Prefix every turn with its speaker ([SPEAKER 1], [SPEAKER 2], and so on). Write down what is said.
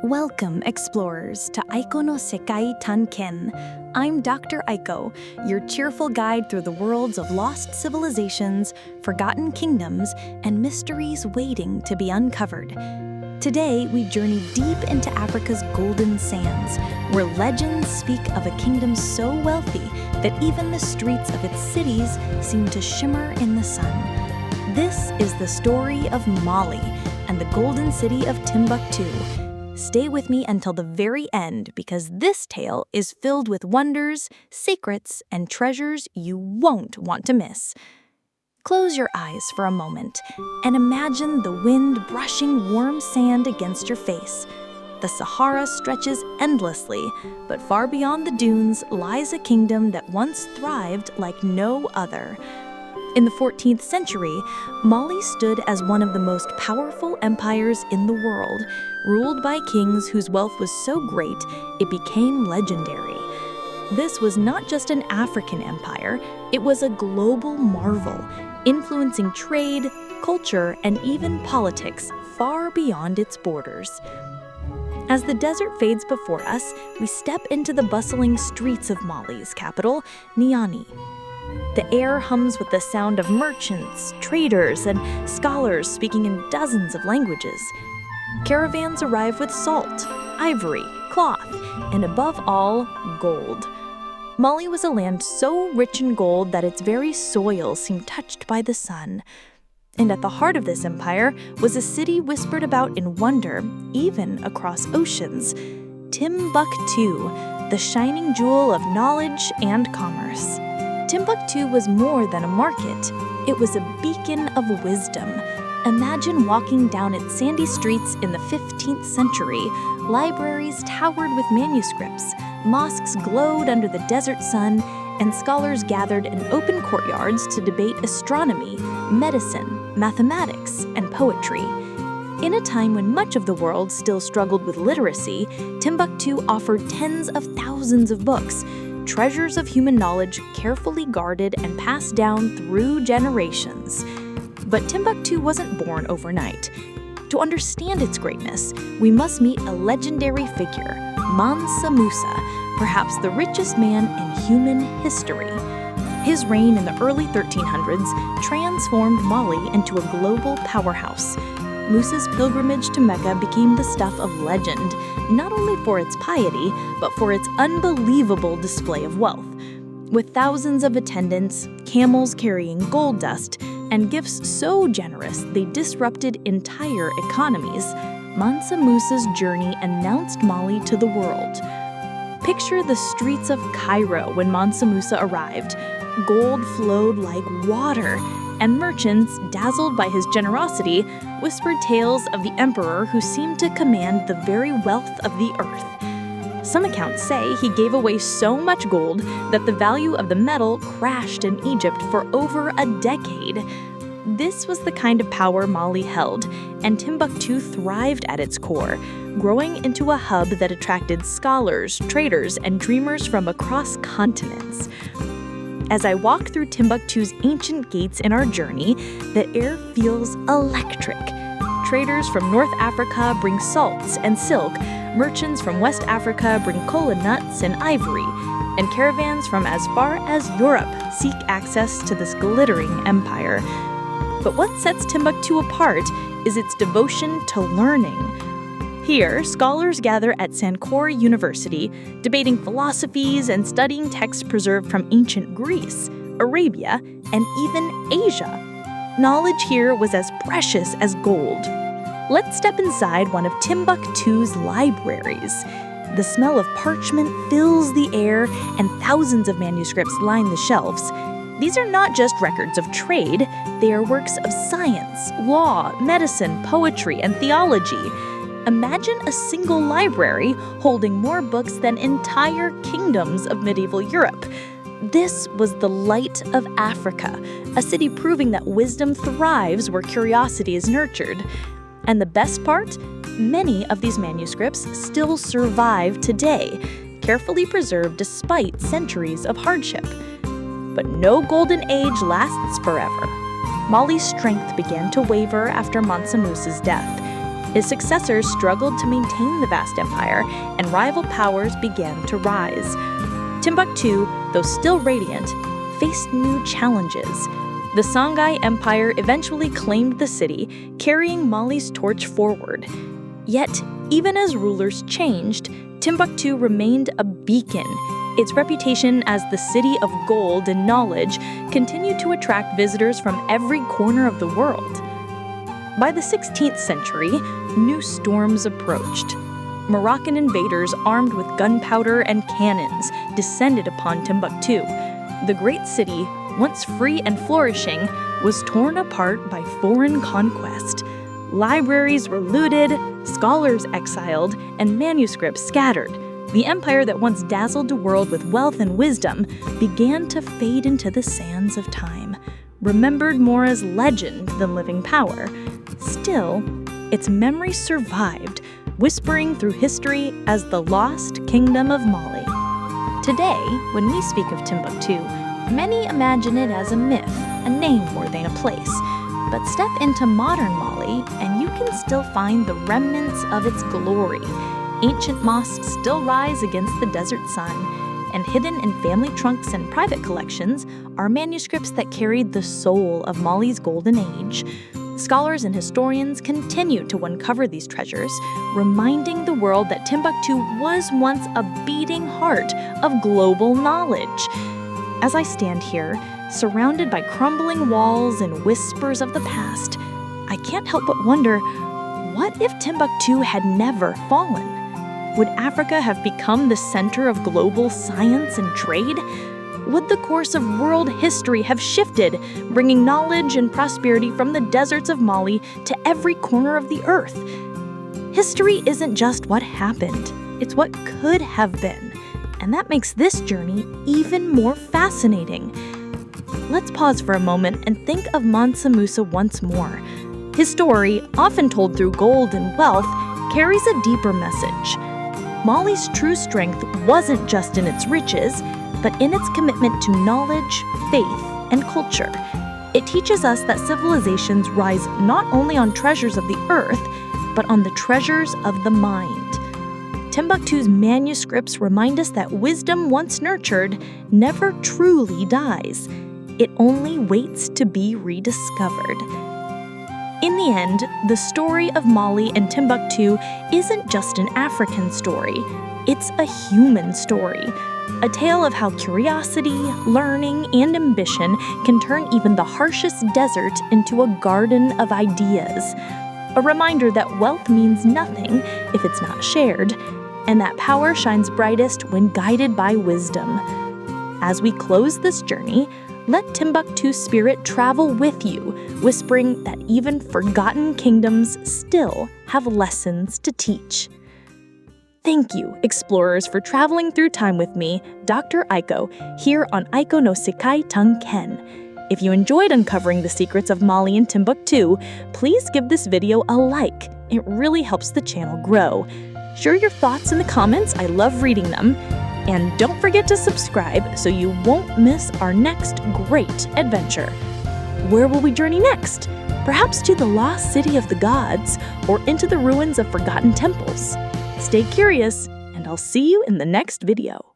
[SPEAKER 1] Welcome, explorers, to Aiko no Sekai Tanken. I'm Dr. Aiko, your cheerful guide through the worlds of lost civilizations, forgotten kingdoms, and mysteries waiting to be uncovered. Today, we journey deep into Africa's golden sands, where legends speak of a kingdom so wealthy that even the streets of its cities seem to shimmer in the sun. This is the story of Mali and the golden city of Timbuktu. Stay with me until the very end, because this tale is filled with wonders, secrets, and treasures you won't want to miss. Close your eyes for a moment and imagine the wind brushing warm sand against your face. The Sahara stretches endlessly, but far beyond the dunes lies a kingdom that once thrived like no other. In the 14th century, Mali stood as one of the most powerful empires in the world, ruled by kings whose wealth was so great it became legendary. This was not just an African empire, it was a global marvel, influencing trade, culture, and even politics far beyond its borders. As the desert fades before us, we step into the bustling streets of Mali's capital, Niamey. The air hums with the sound of merchants, traders, and scholars speaking in dozens of languages. Caravans arrive with salt, ivory, cloth, and above all, gold. Mali was a land so rich in gold that its very soil seemed touched by the sun. And at the heart of this empire was a city whispered about in wonder, even across oceans. Timbuktu, the shining jewel of knowledge and commerce. Timbuktu was more than a market. It was a beacon of wisdom. Imagine walking down its sandy streets in the 15th century. Libraries towered with manuscripts, mosques glowed under the desert sun, and scholars gathered in open courtyards to debate astronomy, medicine, mathematics, and poetry. In a time when much of the world still struggled with literacy, Timbuktu offered tens of thousands of books, treasures of human knowledge carefully guarded and passed down through generations. But Timbuktu wasn't born overnight. To understand its greatness, we must meet a legendary figure, Mansa Musa, perhaps the richest man in human history. His reign in the early 1300s transformed Mali into a global powerhouse. Musa's pilgrimage to Mecca became the stuff of legend, not only for its piety, but for its unbelievable display of wealth. With thousands of attendants, camels carrying gold dust, and gifts so generous they disrupted entire economies, Mansa Musa's journey announced Mali to the world. Picture the streets of Cairo when Mansa Musa arrived. Gold flowed like water, and merchants, dazzled by his generosity, whispered tales of the emperor who seemed to command the very wealth of the earth. Some accounts say he gave away so much gold that the value of the metal crashed in Egypt for over a decade. This was the kind of power Mali held, and Timbuktu thrived at its core, growing into a hub that attracted scholars, traders, and dreamers from across continents. As I walk through Timbuktu's ancient gates in our journey, the air feels electric. Traders from North Africa bring salts and silk, merchants from West Africa bring kola nuts and ivory, and caravans from as far as Europe seek access to this glittering empire. But what sets Timbuktu apart is its devotion to learning. Here, scholars gather at Sankore University, debating philosophies and studying texts preserved from ancient Greece, Arabia, and even Asia. Knowledge here was as precious as gold. Let's step inside one of Timbuktu's libraries. The smell of parchment fills the air, and thousands of manuscripts line the shelves. These are not just records of trade, they are works of science, law, medicine, poetry, and theology. Imagine a single library holding more books than entire kingdoms of medieval Europe. This was the light of Africa, a city proving that wisdom thrives where curiosity is nurtured. And the best part? Many of these manuscripts still survive today, carefully preserved despite centuries of hardship. But no golden age lasts forever. Mali's strength began to waver after Mansa Musa's death. His successors struggled to maintain the vast empire, and rival powers began to rise. Timbuktu, though still radiant, faced new challenges. The Songhai Empire eventually claimed the city, carrying Mali's torch forward. Yet, even as rulers changed, Timbuktu remained a beacon. Its reputation as the city of gold and knowledge continued to attract visitors from every corner of the world. By the 16th century, new storms approached. Moroccan invaders armed with gunpowder and cannons descended upon Timbuktu. The great city, once free and flourishing, was torn apart by foreign conquest. Libraries were looted, scholars exiled, and manuscripts scattered. The empire that once dazzled the world with wealth and wisdom began to fade into the sands of time, remembered more as legend than living power. Still, its memory survived, whispering through history as the lost kingdom of Mali. Today, when we speak of Timbuktu, many imagine it as a myth, a name more than a place. But step into modern Mali, and you can still find the remnants of its glory. Ancient mosques still rise against the desert sun, and hidden in family trunks and private collections are manuscripts that carried the soul of Mali's golden age. Scholars and historians continue to uncover these treasures, reminding the world that Timbuktu was once a beating heart of global knowledge. As I stand here, surrounded by crumbling walls and whispers of the past, I can't help but wonder, what if Timbuktu had never fallen? Would Africa have become the center of global science and trade? Would the course of world history have shifted, bringing knowledge and prosperity from the deserts of Mali to every corner of the earth? History isn't just what happened, it's what could have been. And that makes this journey even more fascinating. Let's pause for a moment and think of Mansa Musa once more. His story, often told through gold and wealth, carries a deeper message. Mali's true strength wasn't just in its riches, but in its commitment to knowledge, faith, and culture. It teaches us that civilizations rise not only on treasures of the earth, but on the treasures of the mind. Timbuktu's manuscripts remind us that wisdom once nurtured never truly dies. It only waits to be rediscovered. In the end, the story of Mali and Timbuktu isn't just an African story, it's a human story. A tale of how curiosity, learning, and ambition can turn even the harshest desert into a garden of ideas. A reminder that wealth means nothing if it's not shared, and that power shines brightest when guided by wisdom. As we close this journey, let Timbuktu's spirit travel with you, whispering that even forgotten kingdoms still have lessons to teach. Thank you, explorers, for traveling through time with me, Dr. Aiko, here on Aiko no Sekai Tanken. If you enjoyed uncovering the secrets of Mali and Timbuktu, please give this video a like. It really helps the channel grow. Share your thoughts in the comments, I love reading them. And don't forget to subscribe so you won't miss our next great adventure. Where will we journey next? Perhaps to the lost city of the gods, or into the ruins of forgotten temples. Stay curious, and I'll see you in the next video.